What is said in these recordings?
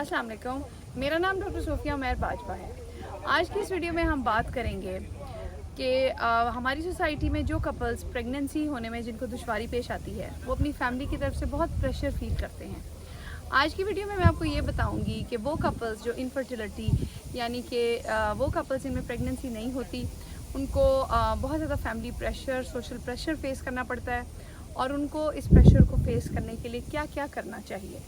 अस्सलाम वालेकुम, मेरा नाम डॉक्टर सोफिया उमैर बाजवा है। आज की इस वीडियो में हम बात करेंगे कि हमारी सोसाइटी में जो कपल्स प्रेगनेंसी होने में जिनको दुश्वारी पेश आती है वो अपनी फैमिली की तरफ से बहुत प्रेशर फील करते हैं। आज की वीडियो में मैं आपको ये बताऊंगी कि वो कपल्स जो इनफर्टिलिटी यानी कि वो कपल्स जिनमें प्रेगनेंसी नहीं होती उनको बहुत ज़्यादा family pressure, social pressure face करना पड़ता है और उनको इस प्रेशर को फेस करने के लिए क्या क्या करना चाहिए।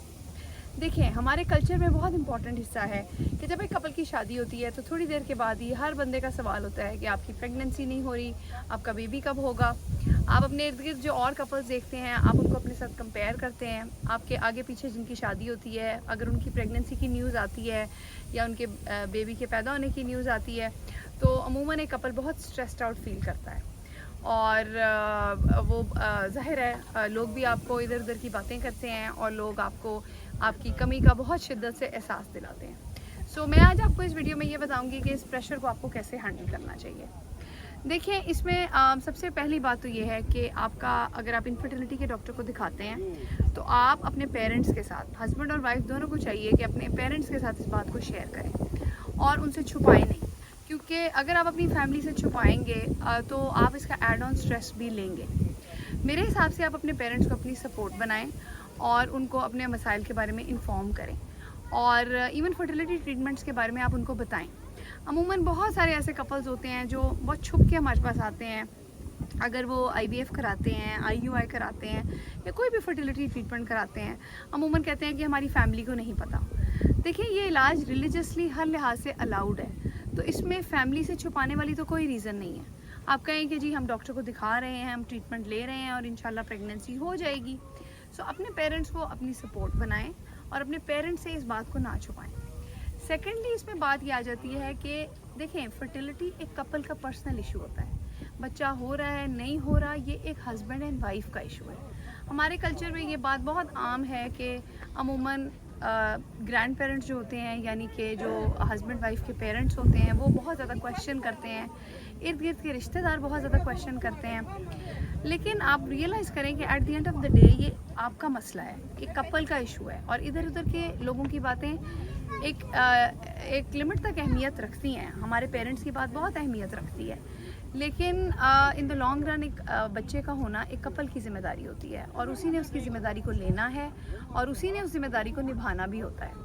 देखिए, हमारे कल्चर में बहुत इंपॉर्टेंट हिस्सा है कि जब एक कपल की शादी होती है तो थोड़ी देर के बाद ही हर बंदे का सवाल होता है कि आपकी प्रेगनेंसी नहीं हो रही, आपका बेबी कब होगा। आप अपने इर्द गिर्द जो और कपल्स देखते हैं आप उनको अपने साथ कंपेयर करते हैं। आपके आगे पीछे जिनकी शादी होती है अगर उनकी प्रेगनेंसी की न्यूज़ आती है या उनके बेबी के पैदा होने की न्यूज़ आती है तो अमूमन एक कपल बहुत स्ट्रेस्ड आउट फील करता है और वो ज़ाहिर है लोग भी आपको इधर उधर की बातें करते हैं और लोग आपको आपकी कमी का बहुत शिद्दत से एहसास दिलाते हैं। सो मैं आज आपको इस वीडियो में ये बताऊंगी कि इस प्रेशर को आपको कैसे हैंडल करना चाहिए। देखिए, इसमें सबसे पहली बात तो ये है कि आपका अगर आप इनफर्टिलिटी के डॉक्टर को दिखाते हैं तो आप अपने पेरेंट्स के साथ, हस्बैंड और वाइफ दोनों को चाहिए कि अपने पेरेंट्स के साथ इस बात को शेयर करें और उनसे छुपाएं नहीं, क्योंकि अगर आप अपनी फैमिली से छुपाएंगे तो आप इसका एड ऑन स्ट्रेस भी लेंगे। मेरे हिसाब से आप अपने पेरेंट्स को अपनी सपोर्ट बनाएं और उनको अपने मसाइल के बारे में इन्फॉर्म करें और इवन फर्टिलिटी ट्रीटमेंट्स के बारे में आप उनको बताएं। अमूमन बहुत सारे ऐसे कपल्स होते हैं जो बहुत छुप के हमारे पास आते हैं। अगर वो IVF कराते हैं, IUI कराते हैं या कोई भी फर्टिलिटी ट्रीटमेंट कराते हैं, अमूमन कहते हैं कि हमारी फैमिली को नहीं पता। देखिए, ये इलाज रिलीजियसली हर लिहाज से अलाउड है, तो इसमें फैमिली से छुपाने वाली तो कोई रीज़न नहीं है। आप कहें कि जी हम डॉक्टर को दिखा रहे हैं, हम ट्रीटमेंट ले रहे हैं और इंशाल्लाह प्रेगनेंसी हो जाएगी। सो अपने पेरेंट्स को अपनी सपोर्ट बनाएं और अपने पेरेंट्स से इस बात को ना छुपाएं। सेकेंडली, इसमें बात ये आ जाती है कि देखें, फर्टिलिटी एक कपल का पर्सनल इशू होता है। बच्चा हो रहा है नहीं हो रहा, ये एक हस्बैंड एंड वाइफ का इशू है। हमारे कल्चर में ये बात बहुत आम है कि अमूमन ग्रैंड पेरेंट्स जो होते हैं यानी कि जो हस्बैंड वाइफ के पेरेंट्स होते हैं वो बहुत ज़्यादा क्वेश्चन करते हैं, इर्द गिर्द के रिश्तेदार बहुत ज़्यादा क्वेश्चन करते हैं। लेकिन आप रियलाइज़ करें कि at the end of the day ये आपका मसला है, एक कपल का इशू है और इधर उधर के लोगों की बातें एक लिमिट तक अहमियत रखती हैं। हमारे पेरेंट्स की बात बहुत अहमियत रखती है, लेकिन इन द लॉन्ग रन एक बच्चे का होना एक कपल की जिम्मेदारी होती है और उसी ने उसकी ज़िम्मेदारी को लेना है और उसी ने उस जिम्मेदारी को निभाना भी होता है।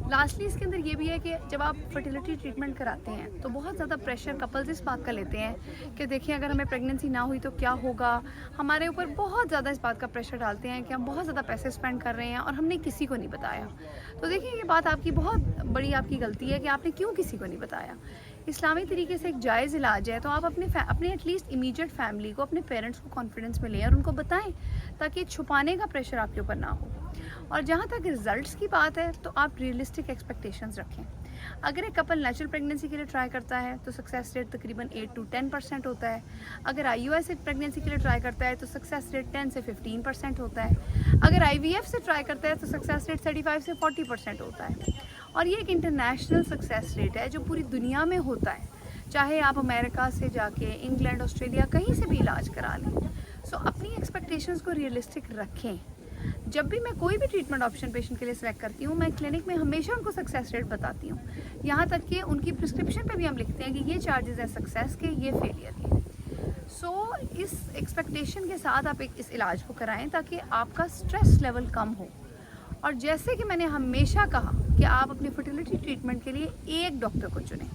लास्टली इसके अंदर ये भी है कि जब आप फर्टिलिटी ट्रीटमेंट कराते हैं तो बहुत ज़्यादा प्रेशर कपल्स इस बात का लेते हैं कि देखिए अगर हमें प्रेगनेंसी ना हुई तो क्या होगा। हमारे ऊपर बहुत ज़्यादा इस बात का प्रेशर डालते हैं कि हम बहुत ज़्यादा पैसे स्पेंड कर रहे हैं और हमने किसी को नहीं बताया। तो देखिए, ये बात आपकी बहुत बड़ी आपकी गलती है कि आपने क्यों किसी को नहीं बताया। इस्लामी तरीके से एक जायज़ इलाज है तो आप अपने एटलीस्ट इमीडिएट फैमिली को, अपने पेरेंट्स को कॉन्फिडेंस में लें और उनको बताएं ताकि छुपाने का प्रेशर आपके ऊपर ना हो। और जहाँ तक रिजल्ट्स की बात है तो आप रियलिस्टिक एक्सपेक्टेशंस रखें। अगर एक कपल नेचुरल प्रेगनेंसी के लिए ट्राई करता है तो सक्सेस रेट तकरीबन 8 to 10% होता है। अगर IUI से प्रेगनेंसी के लिए ट्राई करता है तो सक्सेस रेट 10 से 15% होता है। अगर IVF से ट्राई करता है तो सक्सेस रेट 35 से 40% होता है। और ये एक इंटरनेशनल सक्सेस रेट है जो पूरी दुनिया में होता है, चाहे आप अमेरिका से जाके इंग्लैंड, ऑस्ट्रेलिया कहीं से भी इलाज करा लें। सो अपनी एक्सपेक्टेशंस को रियलिस्टिक रखें। जब भी मैं कोई भी ट्रीटमेंट ऑप्शन पेशेंट के लिए सेलेक्ट करती हूँ मैं क्लिनिक में हमेशा उनको सक्सेस रेट बताती हूँ, यहाँ तक कि उनकी प्रिस्क्रिप्शन पे भी हम लिखते हैं कि ये चार्जेस हैं सक्सेस के, ये फेलियर के। सो इस एक्सपेक्टेशन के साथ आप इस इलाज को कराएं ताकि आपका स्ट्रेस लेवल कम हो। और जैसे कि मैंने हमेशा कहा कि आप अपनी फर्टिलिटी ट्रीटमेंट के लिए एक डॉक्टर को चुनें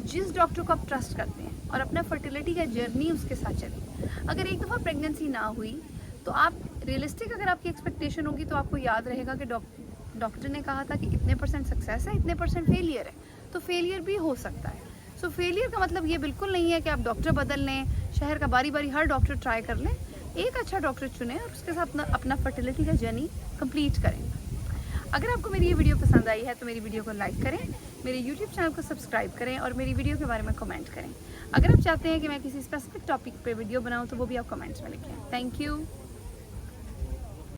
जिस डॉक्टर को आप ट्रस्ट करते हैं और अपना फर्टिलिटी का जर्नी उसके साथ चलें। अगर एक दफ़ा प्रेगनेंसी ना हुई तो आप रियलिस्टिक अगर आपकी एक्सपेक्टेशन होगी तो आपको याद रहेगा कि डॉक्टर ने कहा था कि इतने % सक्सेस है, इतने % फेलियर है, तो फेलियर भी हो सकता है। सो फेलियर का मतलब ये बिल्कुल नहीं है कि आप डॉक्टर बदल लें, शहर का बारी बारी हर डॉक्टर ट्राई कर लें। एक अच्छा डॉक्टर चुनें और उसके साथ अपना फर्टिलिटी का जर्नी कंप्लीट करें। अगर आपको मेरी ये वीडियो पसंद आई है तो मेरी वीडियो को लाइक करें, मेरे YouTube चैनल को सब्सक्राइब करें और मेरी वीडियो के बारे में कमेंट करें। अगर आप चाहते हैं कि मैं किसी स्पेसिफिक टॉपिक पे वीडियो बनाऊं तो वो भी आप कमेंट्स में लिखें। Thank you.